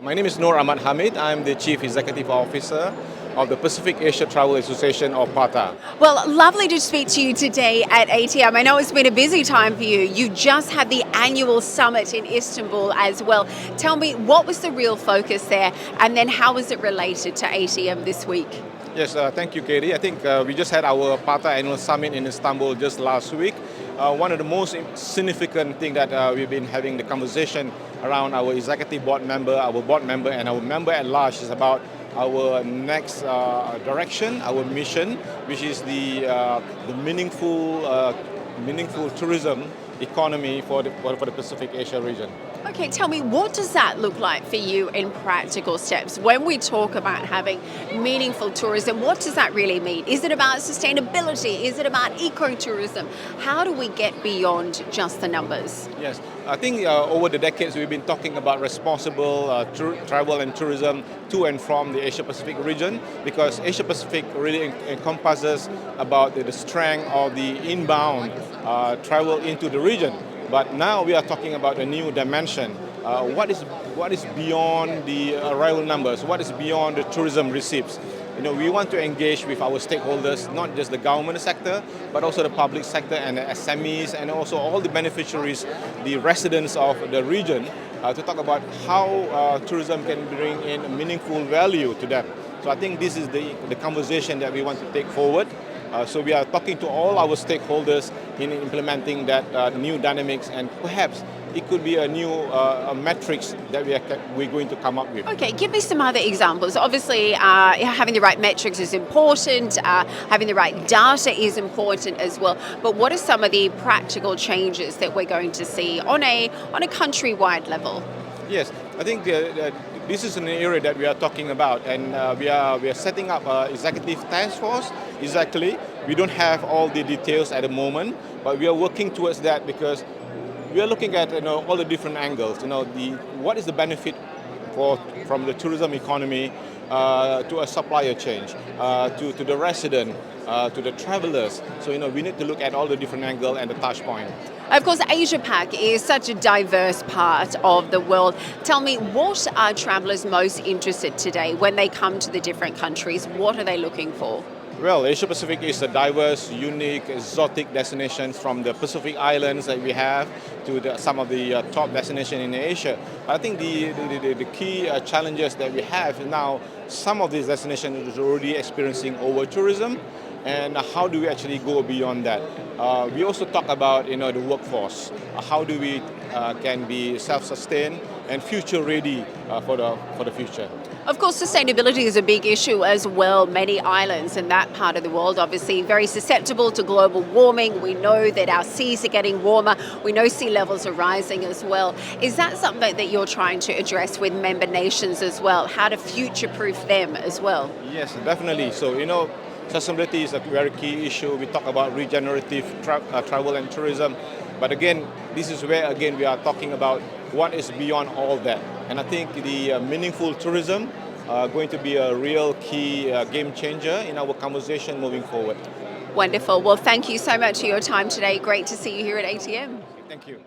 My name is Noor Ahmad Hamid. I'm the Chief Executive Officer of the Pacific Asia Travel Association, or PATA. Well, lovely to speak to you today at ATM. I know it's been a busy time for you. You just had the annual summit in Istanbul as well. Tell me, what was the real focus there, and then how was it related to ATM this week? Yes, thank you, Katie. I think we just had our PATA annual summit in Istanbul just last week. One of the most significant things that we've been having the conversation around our executive board member, our board member, and our member at large is about our next direction, our mission, which is the meaningful tourism economy for the Pacific Asia region. Okay, tell me, what does that look like for you in practical steps? When we talk about having meaningful tourism, what does that really mean? Is it about sustainability? Is it about ecotourism? How do we get beyond just the numbers? Yes, I think over the decades we've been talking about responsible travel and tourism to and from the Asia Pacific region, because Asia Pacific really encompasses about the strength of the inbound travel into the region. But now we are talking about a new dimension. What is beyond the arrival numbers? What is beyond the tourism receipts? You know, we want to engage with our stakeholders, not just the government sector, but also the public sector and the SMEs, and also all the beneficiaries, the residents of the region, to talk about how tourism can bring in meaningful value to them. So I think this is the conversation that we want to take forward. So we are talking to all our stakeholders in implementing that new dynamics, and perhaps it could be a new metrics that we're going to come up with. Okay, give me some other examples. Obviously, having the right metrics is important, having the right data is important as well. But what are some of the practical changes that we're going to see on a countrywide level? Yes, I think this is an area that we are talking about, and we are setting up an executive task force. Exactly, we don't have all the details at the moment, but we are working towards that, because we are looking at all the different angles. What is the benefit from the tourism economy to a supplier chain, to the resident, to the travelers. So we need to look at all the different angles and the touch point. Of course, Asia Pac is such a diverse part of the world. Tell me, what are travellers most interested today when they come to the different countries? What are they looking for? Well, Asia Pacific is a diverse, unique, exotic destinations, from the Pacific Islands that we have to some of the top destinations in Asia. I think the key challenges that we have now, some of these destinations are already experiencing over-tourism, and how do we actually go beyond that? We also talk about the workforce. How do we can be self-sustained and future-ready for the future? Of course, sustainability is a big issue as well. Many islands in that part of the world obviously very susceptible to global warming. We know that our seas are getting warmer. We know sea levels are rising as well. Is that something that you're trying to address with member nations as well? How to future-proof them as well? Yes, definitely. So, sustainability is a very key issue. We talk about regenerative travel and tourism. But again, this is where, again, we are talking about what is beyond all that. And I think the meaningful tourism going to be a real key game changer in our conversation moving forward. Wonderful. Well, thank you so much for your time today. Great to see you here at ATM. Thank you.